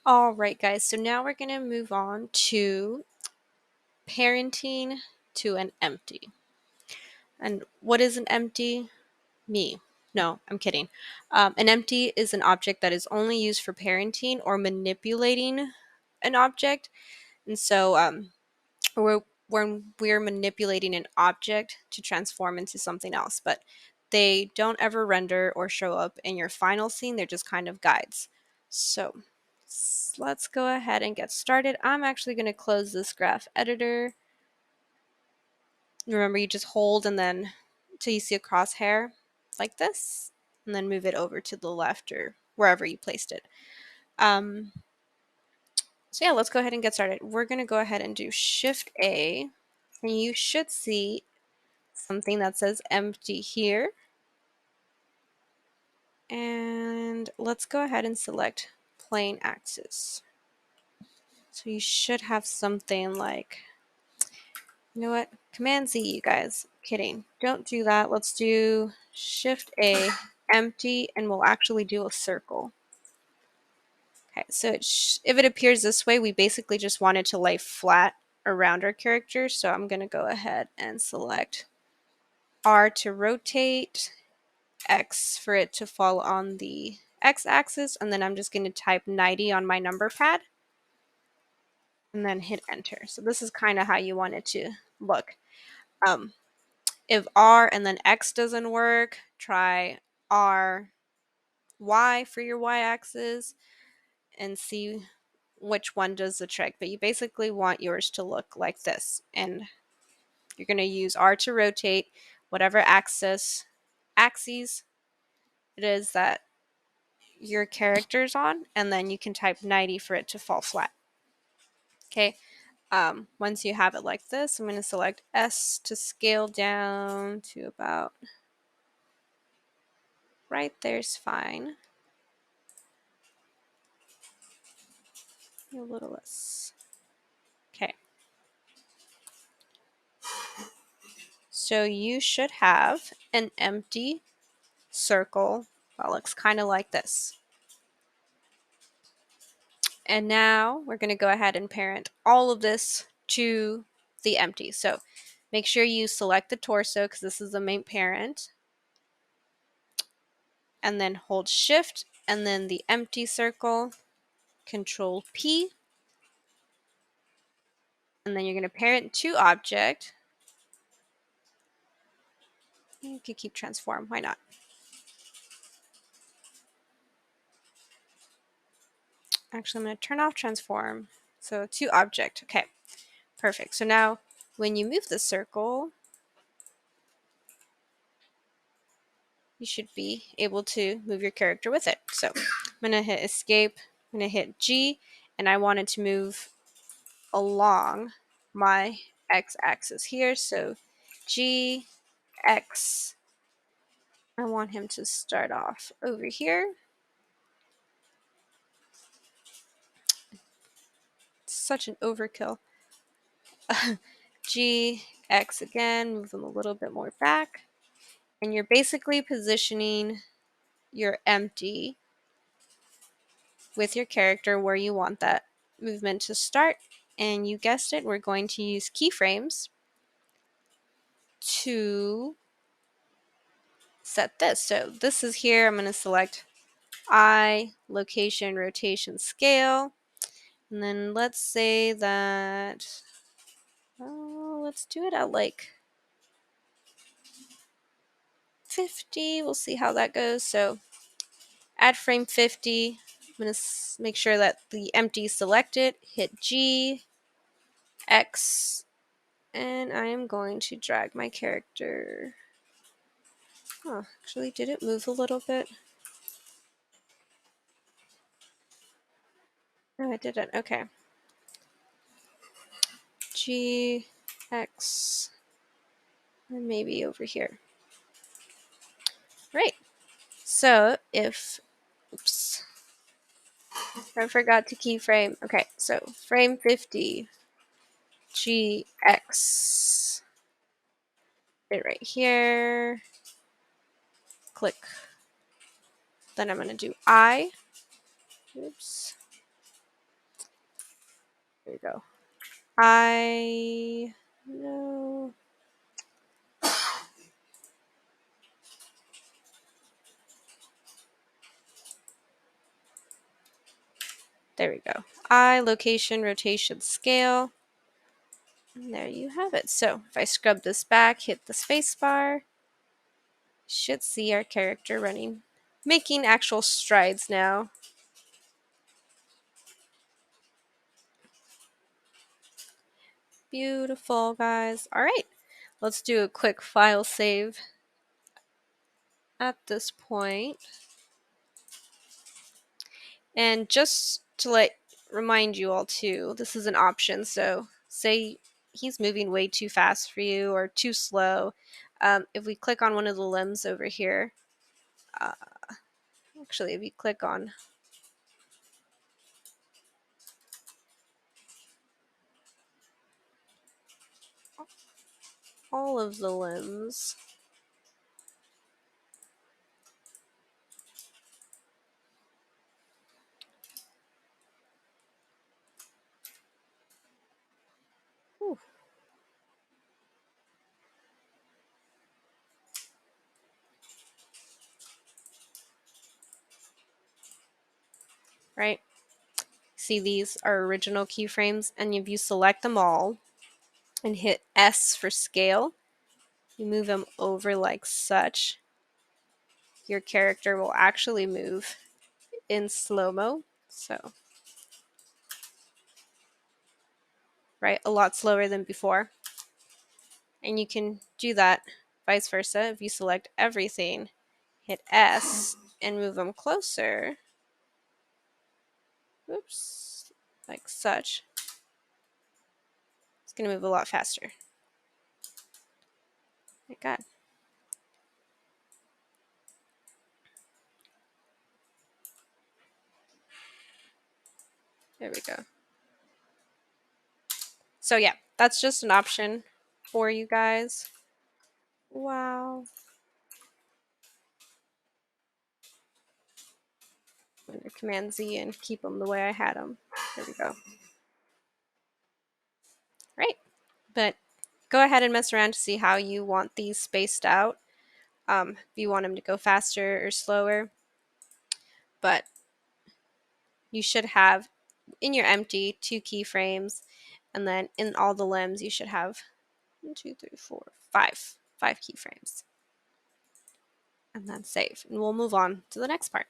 All right, guys, so now we're going to move on to parenting to an empty. And what is an empty? Me. No, I'm kidding. An empty is an object that is only used for parenting or manipulating an object. And so when we're manipulating an object to transform into something else, but they don't ever render or show up in your final scene. They're just kind of guides. So let's go ahead and get started. I'm actually going to close this graph editor. Remember, you just hold and then till you see a crosshair like this, and then move it over to the left or wherever you placed it. So yeah, let's go ahead and get started. We're going to go ahead and do Shift A, and you should see something that says empty here. And let's go ahead and select plane axis. So you should have something like, you know what? Command Z, you guys. Kidding. Don't do that. Let's do Shift A, empty, and we'll actually do a circle. Okay, so if it appears this way, we basically just want it to lay flat around our character. So I'm going to go ahead and select R to rotate, X for it to fall on the X-axis, and then I'm just going to type 90 on my number pad and then hit enter. So this is kind of how you want it to look. If R and then X doesn't work, try R, Y for your Y-axis and see which one does the trick. But you basically want yours to look like this. And you're going to use R to rotate whatever axes it is that your character's on, and then you can type 90 for it to fall flat. Okay. Once you have it like this, I'm going to select S to scale down to about right there's fine. A little less. Okay. So you should have an empty circle that looks kind of like this. And now we're going to go ahead and parent all of this to the empty. So make sure you select the torso because this is the main parent. And then hold Shift and then the empty circle, Control P. And then you're going to parent to object. You can keep transform, why not? Actually, I'm going to turn off transform. So to object, okay, perfect. So now when you move the circle, you should be able to move your character with it. So I'm going to hit escape, I'm going to hit G, and I want it to move along my X-axis here. So G, X, I want him to start off over here. It's such an overkill. G, X again, move them a little bit more back. And you're basically positioning your empty with your character where you want that movement to start. And you guessed it, we're going to use keyframes to set this. So this is here, I'm going to select I, location, rotation, scale. And then let's say that, let's do it at like 50. We'll see how that goes. So add frame 50. I'm going to make sure that the empty is selected. Hit G, X, and I am going to drag my character. Oh, actually, did it move a little bit? No, it didn't. Okay. G, X, and maybe over here. Right. So if, oops, I forgot to keyframe. Okay, so frame 50, G, X, it right here. Click. Then I'm going to do I. Oops. There you go. I no. There we go. I, location, rotation, scale. And there you have it. So if I scrub this back, hit the space bar, should see our character running, making actual strides now. Beautiful, guys. All right, let's do a quick file save at this point. And just to remind you all too, this is an option. So say he's moving way too fast for you or too slow. If we click on one of the limbs over here, uh, actually, if you click on all of the limbs, whew, right? See, these are original keyframes, and if you select them all and hit S for scale, you move them over like such, your character will actually move in slow-mo. So, right, a lot slower than before. And you can do that vice versa. If you select everything, hit S, and move them closer, oops, like such, it's going to move a lot faster. My God. There we go. So yeah, that's just an option for you guys. Wow. I'm going to Command Z and keep them the way I had them. There we go. Right. But go ahead and mess around to see how you want these spaced out. If you want them to go faster or slower. But you should have in your empty 2 keyframes, and then in all the limbs you should have 1, 2, 3, 4, 5 keyframes. And then save. And we'll move on to the next part.